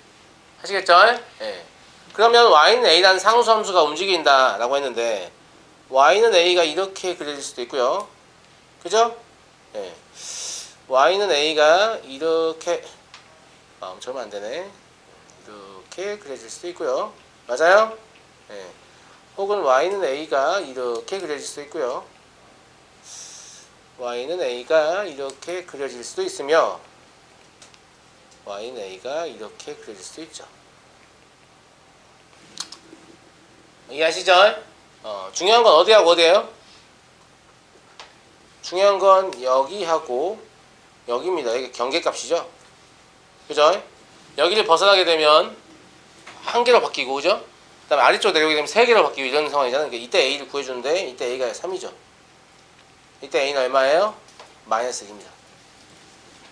하시겠죠? 예. 그러면 y는 a라는 상수함수가 움직인다 라고 했는데 y는 a가 이렇게 그려질 수도 있고요. 그죠? 예. y는 a가 이렇게 절만 안되네. 이렇게 그려질 수도 있고요. 맞아요? 예. 혹은 y는 a가 이렇게 그려질 수도 있고요. y는 a가 이렇게 그려질 수도 있으며 y는 a가 이렇게 그려질 수도 있죠. 이해하시죠? 중요한 건 어디하고 어디예요? 중요한 건 여기하고 여기입니다. 이게 경계값이죠. 그죠? 여기를 벗어나게 되면 한 개로 바뀌고, 그죠? 그 다음에 아래쪽으로 내려오게 되면 세 개로 바뀌고 이런 상황이잖아요. 그러니까 이때 a를 구해주는데 이때 a가 3이죠. 이때 a는 얼마예요? 마이너스 1입니다.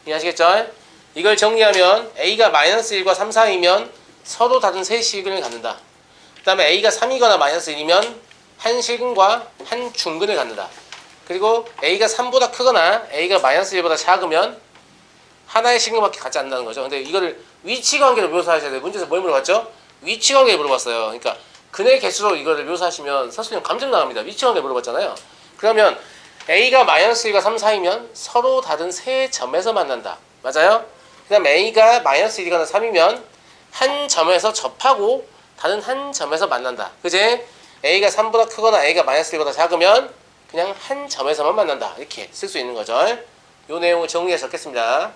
이해하시겠죠? 이걸 정리하면 a가 마이너스 1과 3 사이면 서로 다른 세 실근을 갖는다. 그 다음에 a가 3이거나 마이너스 1이면 한 실근과 한 중근을 갖는다. 그리고 a가 3보다 크거나 a가 마이너스 1보다 작으면 하나의 실근밖에 갖지 않는다는 거죠. 근데 이거를 위치관계로 묘사하셔야 돼요. 문제에서 뭘 물어봤죠? 위치관계를 물어봤어요. 그러니까 근의 개수로 이거를 묘사하시면 서술형 감점 나갑니다. 위치관계 물어봤잖아요. 그러면 a가 마이너스 1과 3 사이면 서로 다른 세 점에서 만난다. 맞아요? 그 다음 a가 마이너스 1이거나 3이면 한 점에서 접하고 다른 한 점에서 만난다. 그제? a가 3보다 크거나 a가 마이너스 1보다 작으면 그냥 한 점에서만 만난다. 이렇게 쓸 수 있는 거죠. 이 내용을 정리해서 적겠습니다.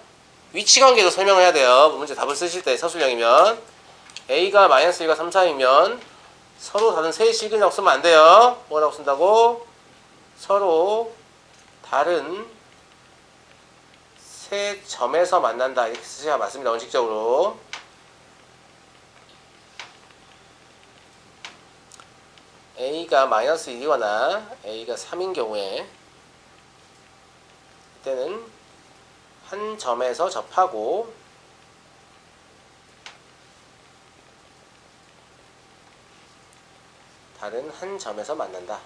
위치관계도 설명을 해야 돼요. 문제 답을 쓰실 때 서술형이면 a가 마이너스 1과 3 사이면 서로 다른 세 실근이라고 쓰면 안 돼요. 뭐라고 쓴다고? 서로 다른 세 점에서 만난다. 이렇게 쓰셔야 맞습니다. 원칙적으로. a가 마이너스 1이거나 a가 3인 경우에 이때는 한 점에서 접하고 다른 한 점에서 만난다.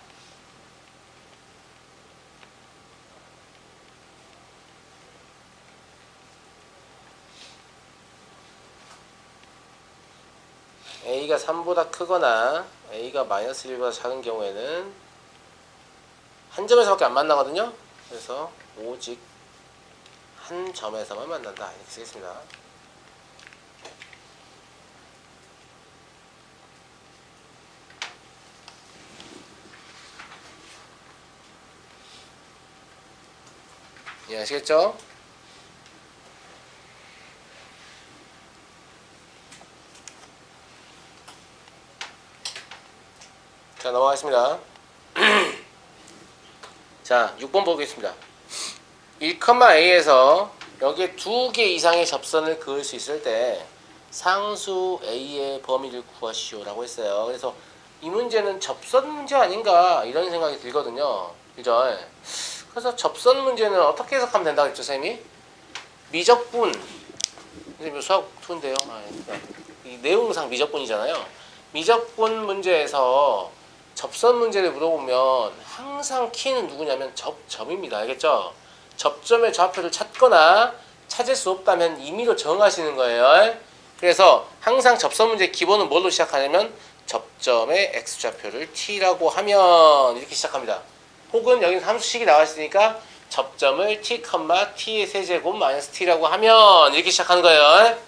a가 3보다 크거나 a가 마이너스 1보다 작은 경우에는 한 점에서밖에 안 만나거든요. 그래서 오직 한 점에서만 만난다. 이렇게 쓰겠습니다. 이해하시겠죠? 자, 넘어가겠습니다. 자, 6번 보겠습니다. 1,a에서 여기에 2개 이상의 접선을 그을 수 있을 때 상수 a의 범위를 구하시오 라고 했어요. 그래서 이 문제는 접선 문제 아닌가 이런 생각이 들거든요. 그죠? 그래서 접선 문제는 어떻게 해석하면 된다고 했죠, 쌤이? 미적분. 선생님 수학 2인데요. 이 내용상 미적분이잖아요. 미적분 문제에서 접선 문제를 물어보면 항상 키는 누구냐면 접점입니다. 알겠죠? 접점의 좌표를 찾거나 찾을 수 없다면 임의로 정하시는 거예요. 그래서 항상 접선 문제 기본은 뭘로 시작하냐면 접점의 x좌표를 t라고 하면 이렇게 시작합니다. 혹은 여기는 함수식이 나와 있으니까 접점을 t, t의 세제곱 마이너스 t라고 하면 이렇게 시작하는 거예요.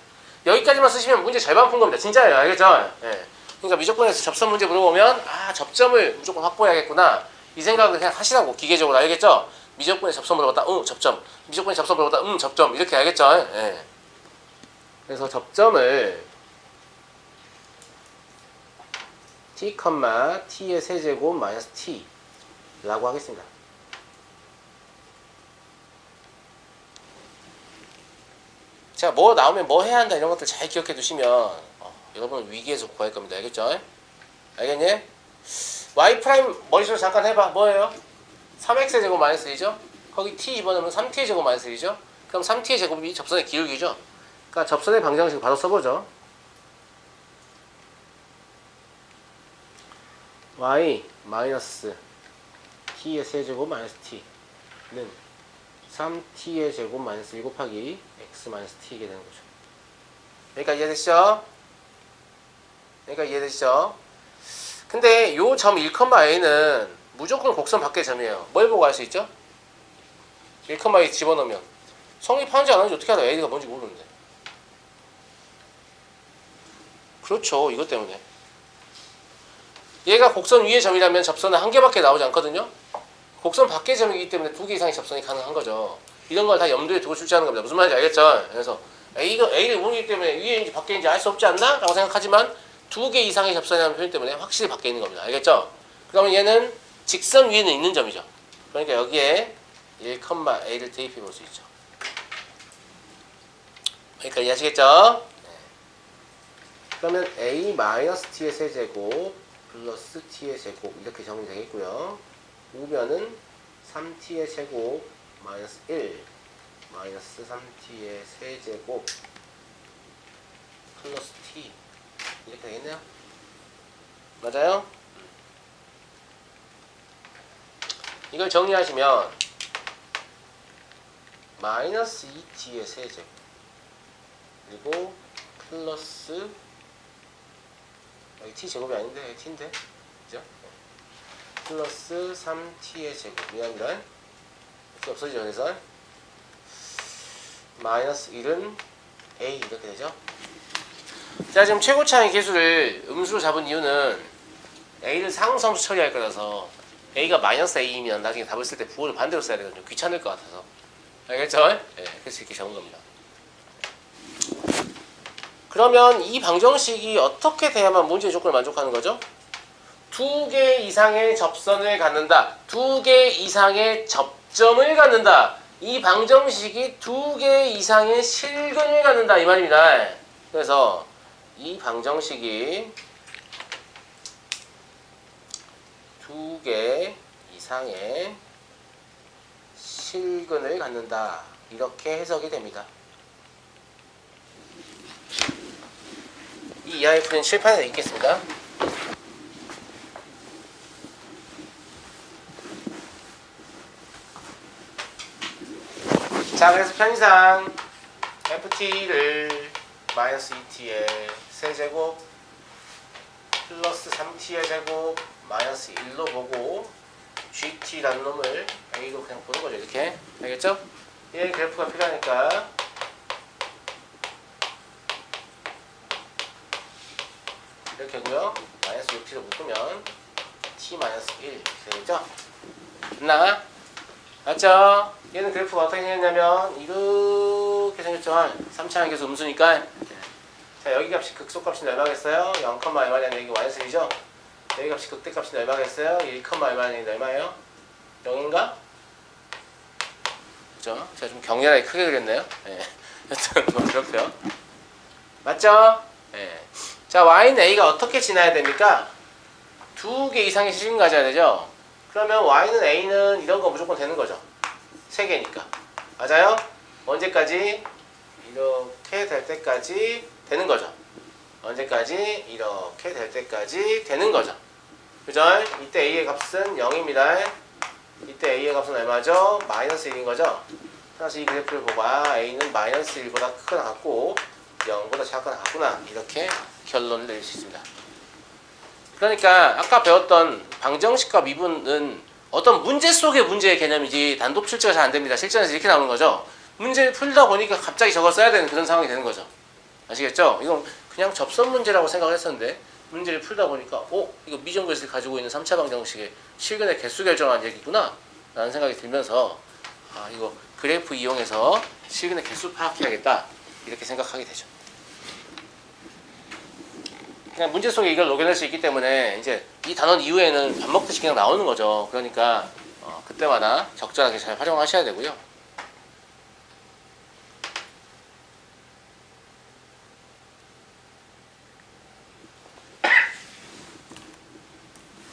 여기까지만 쓰시면 문제 절반 푼 겁니다. 진짜예요. 알겠죠? 예. 그러니까 미적분에서 접선 문제 물어보면 접점을 무조건 확보해야겠구나 이 생각을 그냥 하시라고 기계적으로. 알겠죠? 미적분에 접선 물어봤다. 접점. 미적분에 접선 물어봤다. 접점. 이렇게 알겠죠? 예. 그래서 접점을 t, t의 세제곱 마이너스 t 라고 하겠습니다. 자, 뭐 나오면 뭐 해야 한다 이런 것들 잘 기억해 두시면 여러분은 위기에서 구할 겁니다. 알겠죠? 알겠니? y 프라임 머릿속에 잠깐 해봐. 뭐예요? 3x의 제곱 마이너스 1이죠? 거기 t 집어넣으면 3t의 제곱 마이너스 1이죠? 그럼 3t의 제곱이 접선의 기울기죠? 그러니까 접선의 방정식 바로 써보죠. y 마이너스 t의 세제곱 마이너스 t는 3t의 제곱 마이너스 1 곱하기 x 마이너스 t이게 되는 거죠. 그러니까 이해되시죠? 근데 요 점 1,a는 무조건 곡선 밖의 점이에요. 뭘 보고 알 수 있죠? 1,a 집어넣으면 성립하는지 안 하는지 어떻게 알아? a가 뭔지 모르는데. 그렇죠. 이것 때문에. 얘가 곡선 위의 점이라면 접선은 한 개밖에 나오지 않거든요. 곡선 밖의 점이기 때문에 2개 이상의 접선이 가능한 거죠. 이런 걸 다 염두에 두고 출제하는 겁니다. 무슨 말인지 알겠죠? 그래서 A를 모르기 때문에 위에인지 밖에인지 알 수 없지 않나? 라고 생각하지만 2개 이상의 접선이라는 표현 때문에 확실히 밖에 있는 겁니다. 알겠죠? 그러면 얘는 직선 위에는 있는 점이죠. 그러니까 여기에 1,a를 대입해 볼 수 있죠. 그러니까 이해하시겠죠? 그러면 a-t의 세제곱 플러스 t의 제곱 이렇게 정리되겠고요. 우변은 3t의 제곱 마이너스 1 마이너스 3t의 세제곱 플러스 t 이렇게 되겠네요. 맞아요? 이걸 정리하시면 마이너스 2t의 세제곱 그리고 플러스 여기 t제곱이 아닌데 여기 t인데 그죠? 플러스 3t의 제곱 미안합니다. 이렇게 없어지죠. 그래서 마이너스 1은 a 이렇게 되죠. 자, 지금 최고차의 개수를 음수로 잡은 이유는 a를 상수함수 처리할 거라서 a가 마이너스 a이면 나중에 답을 쓸 때 부호를 반대로 써야 되거든요. 귀찮을 것 같아서. 알겠죠? 네, 그래서 이렇게 적은 겁니다. 그러면 이 방정식이 어떻게 돼야만 문제의 조건을 만족하는 거죠? 2개 이상의 접선을 갖는다. 2개 이상의 접점을 갖는다. 이 방정식이 2개 이상의 실근을 갖는다. 이 말입니다. 그래서 이 방정식이 2개 이상의 실근을 갖는다. 이렇게 해석이 됩니다. 이 이하의 풀이는 칠판에서 읽겠습니다. 자, 그래서 편의상 ft를 마이너스 2t의 세제곱 플러스 3t의 제곱 마이너스 1로 보고 gt라는 놈을 a로 그냥 보는 거죠. 이렇게. 알겠죠? 얘 그래프가 필요하니까 이렇게 하고요. 마이너스 6t로 묶으면 t 마이너스 1 되겠죠? 됐나? 맞죠? 얘는 그래프가 어떻게 생겼냐면 이렇게 생겼죠. 3차원 계수 음수니까. 자, 여기 값이 극소값인데 얼마겠어요? 0, 얼마냐면 여기 y3죠? 여기 값이 극대값인데 얼마겠어요? 1, 얼마냐면 얼마예요? 0인가? 그죠? 제가 좀 격렬하게 크게 그렸네요. 예. 여튼 뭐 그렇고요. 맞죠? 예. 자, y는 a가 어떻게 지나야 됩니까? 2개 이상의 시간 가져야 되죠? 그러면 y는 a는 이런 거 무조건 되는 거죠. 3개니까. 맞아요? 언제까지? 이렇게 될 때까지 되는 거죠. 언제까지? 이렇게 될 때까지 되는 거죠. 그죠? 이때 a의 값은 0입니다. 이때 a의 값은 얼마죠? 마이너스 1인 거죠. 따라서 이 그래프를 보고 a는 마이너스 1보다 크거나 같고 0보다 작거나 같구나. 이렇게 결론을 내릴 수 있습니다. 그러니까 아까 배웠던 방정식과 미분은 어떤 문제 속의 문제의 개념이지 단독 출제가 잘 안됩니다. 실전에서 이렇게 나오는 거죠. 문제를 풀다 보니까 갑자기 저걸 써야 되는 그런 상황이 되는 거죠. 아시겠죠? 이건 그냥 접선 문제라고 생각을 했었는데 문제를 풀다 보니까 이거 미정글씨 가지고 있는 3차 방정식의 실근의 개수 결정하는 얘기구나 라는 생각이 들면서 이거 그래프 이용해서 실근의 개수 파악해야겠다 이렇게 생각하게 되죠. 그냥 문제 속에 이걸 녹여낼 수 있기 때문에 이제 이 단원 이후에는 밥 먹듯이 그냥 나오는 거죠. 그러니까 그때마다 적절하게 잘 활용하셔야 되고요.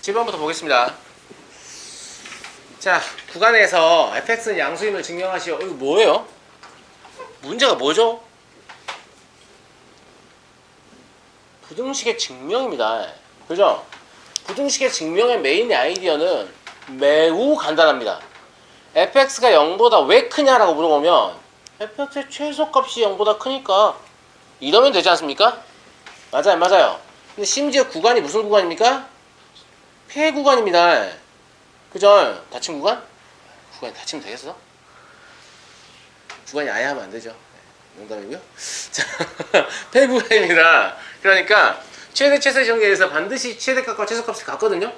7번부터 보겠습니다. 자, 구간에서 fx는 양수임을 증명하시오. 이거 뭐예요? 문제가 뭐죠? 부등식의 증명입니다. 그죠? 부등식의 증명의 메인 아이디어는 매우 간단합니다. fx가 0보다 왜 크냐라고 물어보면 fx의 최소값이 0보다 크니까 이러면 되지 않습니까? 맞아요, 맞아요. 근데 심지어 구간이 무슨 구간입니까? 폐 구간입니다. 그죠? 닫힌 구간? 구간이 닫히면 되겠어? 구간이 아예 하면 안 되죠. 농담이고요. 자, 폐 구간입니다. 그러니까 최대 최소의 전개에서 반드시 최대값과 최소값이 같거든요.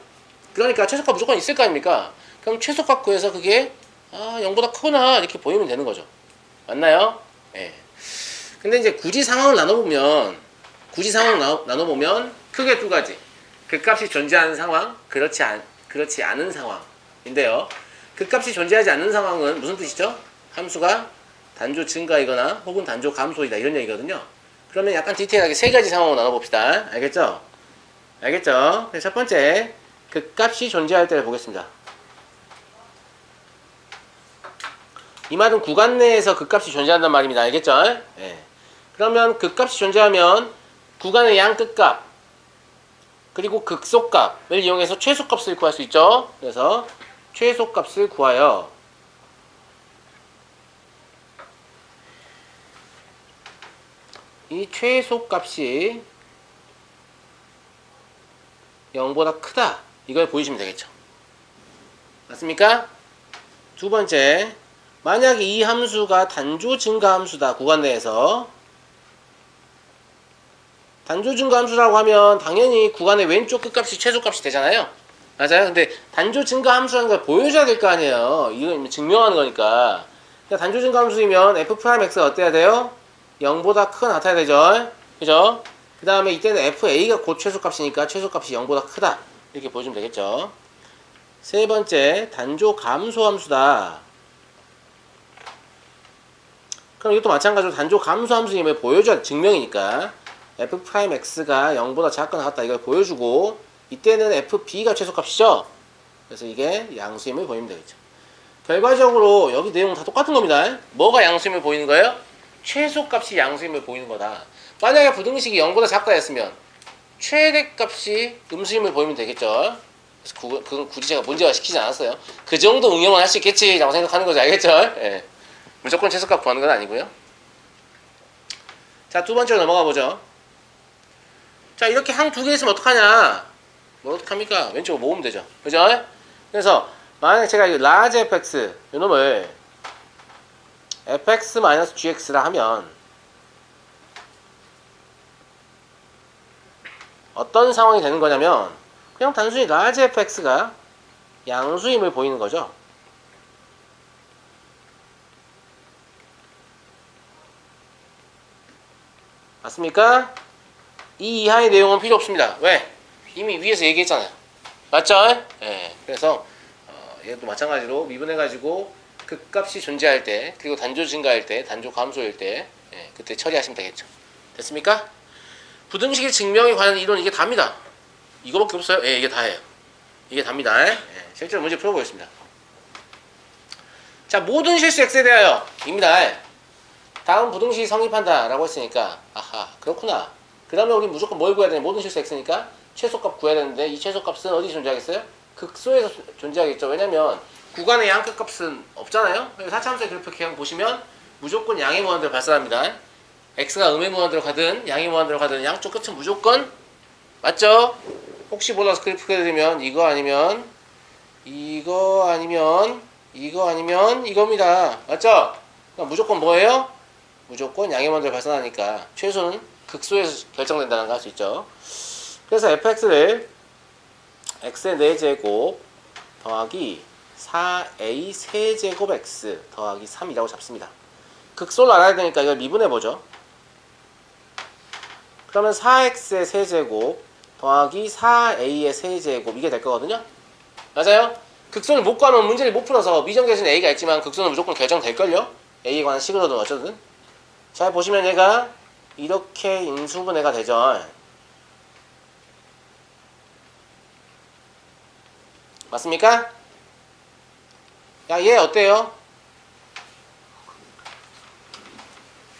그러니까 최소값 무조건 있을 거 아닙니까? 그럼 최소값 구해서 그게 0보다 크구나 이렇게 보이면 되는 거죠. 맞나요? 예. 근데 이제 굳이 상황을 나눠보면 크게 두 가지. 그 값이 존재하는 상황, 그렇지 않은 상황인데요. 그 값이 존재하지 않는 상황은 무슨 뜻이죠? 함수가 단조 증가이거나 혹은 단조 감소이다 이런 얘기거든요. 그러면 약간 디테일하게 세 가지 상황으로 나눠봅시다. 알겠죠? 알겠죠? 첫 번째, 그 값이 존재할 때를 보겠습니다. 이 말은 구간 내에서 그 값이 존재한단 말입니다. 알겠죠? 네. 그러면 그 값이 존재하면 구간의 양 끝값 그리고 극소값을 이용해서 최소값을 구할 수 있죠. 그래서 최소값을 구하여 이 최소값이 0보다 크다 이걸 보이시면 되겠죠. 맞습니까? 두 번째, 만약에 이 함수가 단조 증가 함수다. 구간 내에서 단조 증가 함수라고 하면 당연히 구간의 왼쪽 끝값이 최소값이 되잖아요. 맞아요? 근데 단조 증가 함수라는 걸 보여줘야 될 거 아니에요. 이건 증명하는 거니까. 그러니까 단조 증가 함수이면 f'x가 어때야 돼요? 0보다 크거나 같아야 되죠. 그죠? 그 다음에 이때는 fa가 곧 최소값이니까 최소값이 0보다 크다. 이렇게 보여주면 되겠죠. 세 번째, 단조 감소 함수다. 그럼 이것도 마찬가지로 단조 감소 함수임을 보여줘야 증명이니까 f'x가 0보다 작거나 같다 이걸 보여주고 이때는 fb가 최소값이죠. 그래서 이게 양수임을 보이면 되겠죠. 결과적으로 여기 내용은 다 똑같은 겁니다. 뭐가 양수임을 보이는 거예요? 최소값이 양수임을 보이는 거다. 만약에 부등식이 0보다 작다 했으면 최대값이 음수임을 보이면 되겠죠. 그래서 그건 굳이 제가 문제화 시키지 않았어요. 그 정도 응용은 할 수 있겠지 라고 생각하는 거죠. 알겠죠? 예. 무조건 최소값 구하는 건 아니고요. 자, 두 번째로 넘어가 보죠. 자, 이렇게 항 두 개 있으면 어떡하냐? 뭐 어떡합니까? 왼쪽으로 모으면 되죠. 그죠? 그래서 만약에 제가 이 라지 fx 이놈을 fx-gx라 하면 어떤 상황이 되는 거냐면 그냥 단순히 라지 fx가 양수임을 보이는 거죠. 맞습니까? 이 이하의 내용은 필요 없습니다. 왜? 이미 위에서 얘기했잖아요. 맞죠? 예. 그래서 얘도 마찬가지로 미분해가지고 극값이 존재할 때, 그리고 단조 증가할 때, 단조 감소일 때, 예, 그때 처리하시면 되겠죠. 됐습니까? 부등식의 증명에 관한 이론 이게 답니다. 이거밖에 없어요? 예, 이게 다예요. 이게 답니다. 예, 실제로 문제 풀어보겠습니다. 자, 모든 실수 x에 대하여 입니다. 다음 부등식이 성립한다 라고 했으니까 아하 그렇구나. 그러면 우리 무조건 뭘 구해야 되냐. 모든 실수 x니까 최소값 구해야 되는데 이 최소값은 어디 존재하겠어요? 극소에서 존재하겠죠. 왜냐면 구간의 양끝 값은 없잖아요. 4차함수의 그래프 그냥 보시면 무조건 양의 무한대로 발산합니다. x가 음의 무한대로 가든 양의 무한대로 가든 양쪽 끝은 무조건 맞죠? 혹시 몰라서 그래프 그려드리면 이거 아니면 이거 아니면 이거 아니면 이겁니다. 맞죠? 그럼 무조건 뭐예요? 무조건 양의 무한대로 발산하니까 최소는 극소에서 결정된다는 걸 알 수 있죠. 그래서 fx를 x의 4제곱 더하기 4a 세제곱 x 더하기 3이라고 잡습니다. 극소를 알아야 되니까 이걸 미분해보죠. 그러면 4x의 세제곱 더하기 4a의 세제곱 이게 될 거거든요. 맞아요? 극소를 못 구하면 문제를 못 풀어서 미정계수는 a가 있지만 극소는 무조건 결정될걸요. a에 관한 식으로든 어쩌든. 잘 보시면 얘가 이렇게 인수분해가 되죠. 맞습니까? 야, 얘 어때요?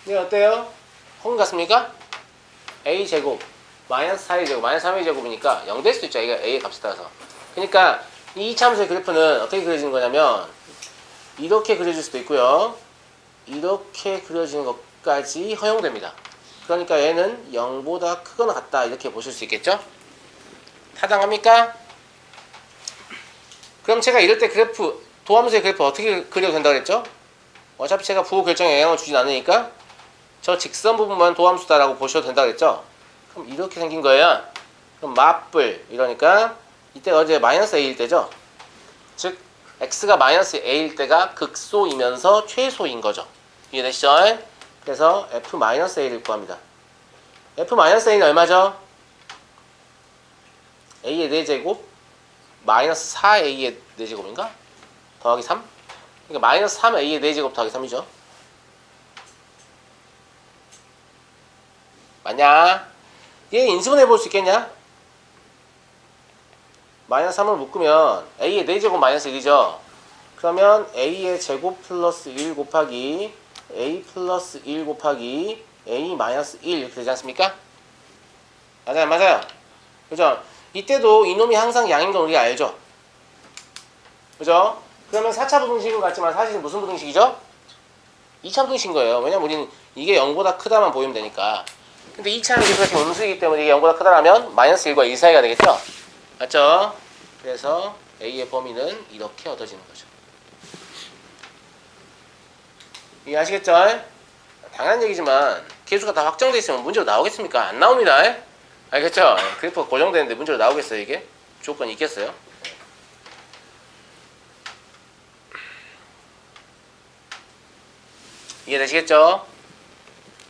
얘 어때요? 헝 같습니까? a제곱 마이너스 4a 제곱 마이너스 3a 제곱이니까 0 될 수도 있죠. a의 값에 따라서. 그러니까 이 2차함수의 그래프는 어떻게 그려지는 거냐면 이렇게 그려질 수도 있고요. 이렇게 그려지는 것까지 허용됩니다. 그러니까 얘는 0보다 크거나 같다 이렇게 보실 수 있겠죠? 타당합니까? 그럼 제가 이럴 때 그래프 도함수의 그래프 어떻게 그려도 된다고 그랬죠? 어차피 제가 부호 결정에 영향을 주진 않으니까 저 직선 부분만 도함수다라고 보셔도 된다고 그랬죠? 그럼 이렇게 생긴 거예요. 그럼 맞불 이러니까 이때가 어제 마이너스 a일 때죠? 즉 x가 마이너스 a일 때가 극소이면서 최소인 거죠. 이해되시죠? 그래서 f-a를 구합니다. f-a는 얼마죠? a의 4제곱 마이너스 4a의 4제곱인가? 더하기 3? 그러니까 마이너스 3a의 4제곱 더하기 3이죠. 맞냐? 얘 인수분해 볼 수 있겠냐? 마이너스 3을 묶으면 a의 4제곱 마이너스 1이죠. 그러면 a의 제곱 플러스 1 곱하기 a 플러스 1 곱하기 a 마이너스 1 이렇게 되지 않습니까? 맞아요, 맞아요. 그죠? 이때도 이놈이 항상 양인 건 우리가 알죠? 그죠? 그러면 4차 부등식은 같지만 사실은 무슨 부등식이죠? 2차 부등식인 거예요. 왜냐면 우리는 이게 0보다 크다만 보이면 되니까. 근데 2차는 계속 지금 음수이기 때문에 이게 0보다 크다라면 마이너스 1과 1 사이가 되겠죠? 맞죠? 그래서 a의 범위는 이렇게 얻어지는 거죠. 이해하시겠죠? 당연한 얘기지만 개수가 다 확정되어 있으면 문제로 나오겠습니까? 안 나옵니다. 알겠죠? 그래프가 고정되는데 문제로 나오겠어요, 이게? 조건이 있겠어요? 이해되시겠죠?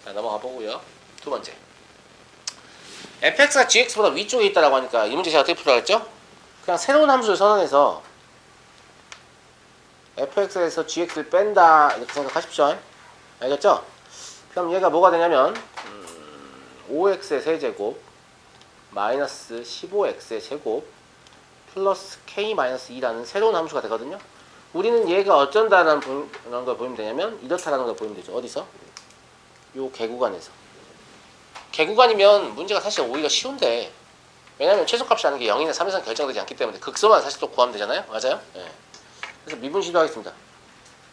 자, 넘어가 보고요. 두 번째. fx가 gx보다 위쪽에 있다라고 하니까 이 문제 제가 어떻게 풀어라 했죠? 그냥 새로운 함수를 선언해서 fx에서 gx를 뺀다 이렇게 생각하십시오. 알겠죠? 그럼 얘가 뭐가 되냐면 5x의 세제곱 마이너스 15x의 제곱 플러스 k-2라는 새로운 함수가 되거든요. 우리는 얘가 어쩐다라는 걸 보이면 되냐면 이렇다라는 걸 보이면 되죠. 어디서? 요 개구간에서. 개구간이면 문제가 사실 오히려 쉬운데 왜냐면 최소값이라는 게 0이나 3 이상 결정되지 않기 때문에 극소만 사실 또 구하면 되잖아요. 맞아요? 네. 그래서 미분 시도하겠습니다.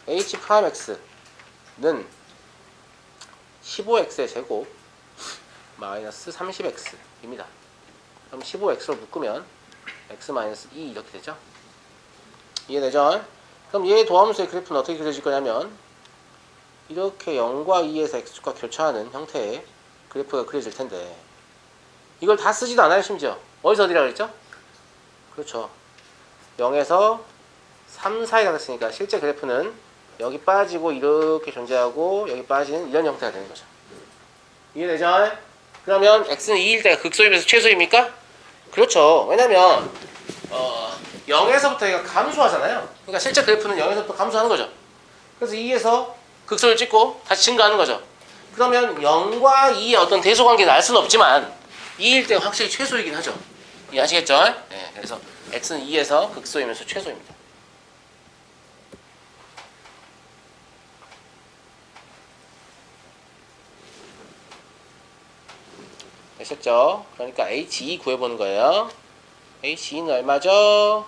h'(x는 15x의 제곱 마이너스 30x입니다. 그럼 15x로 묶으면 x-2 이렇게 되죠? 이해되죠? 그럼 얘의 도함수의 그래프는 어떻게 그려질 거냐면 이렇게 0과 2에서 x축과 교차하는 형태의 그래프가 그려질 텐데 이걸 다 쓰지도 않아요. 심지어 어디서 어디라고 그랬죠? 그렇죠. 0에서 3 사이가 됐으니까 실제 그래프는 여기 빠지고 이렇게 존재하고 여기 빠지는 이런 형태가 되는 거죠. 이해되죠? 그러면 x는 2일 때 극소임에서 최소입니까? 그렇죠. 왜냐면 0에서부터 얘가 감소하잖아요. 그러니까 실제 그래프는 0에서부터 감소하는 거죠. 그래서 2에서 극소를 찍고 다시 증가하는 거죠. 그러면 0과 2의 어떤 대소관계를 알 수는 없지만 2일 때 확실히 최소이긴 하죠. 이해하시겠죠? 네, 그래서 x는 2에서 극소이면서 최소입니다. 되셨죠? 그러니까 H2 구해보는 거예요. H2는 얼마죠?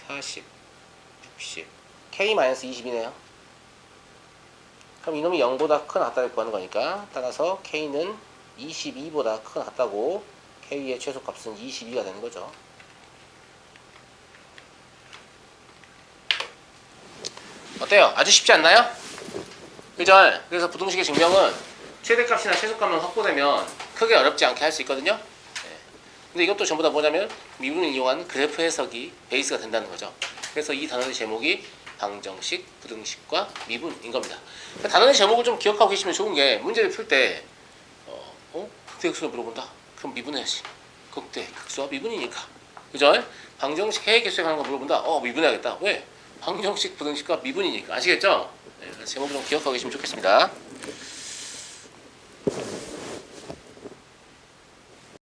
40, 60, K-22네요. 그럼 이놈이 0보다 큰 같다를 구하는 거니까 따라서 K는 22보다 큰 같다고 K의 최소값은 22가 되는 거죠. 어때요? 아주 쉽지 않나요? 그죠? 그래서 부등식의 증명은 최대값이나 최소값만 확보되면 크게 어렵지 않게 할 수 있거든요. 네. 근데 이것도 전부 다 뭐냐면 미분을 이용한 그래프 해석이 베이스가 된다는 거죠. 그래서 이 단원의 제목이 방정식, 부등식과 미분인 겁니다. 그러니까 단원의 제목을 좀 기억하고 계시면 좋은 게 문제를 풀 때 극대 극소를 물어본다? 그럼 미분해야지. 극대 극소와 미분이니까. 그죠? 방정식 해의 개수에 관한 거 물어본다? 미분해야겠다. 왜? 방정식, 부등식과 미분이니까. 아시겠죠? 네, 제목을 좀 기억하고 계시면 좋겠습니다.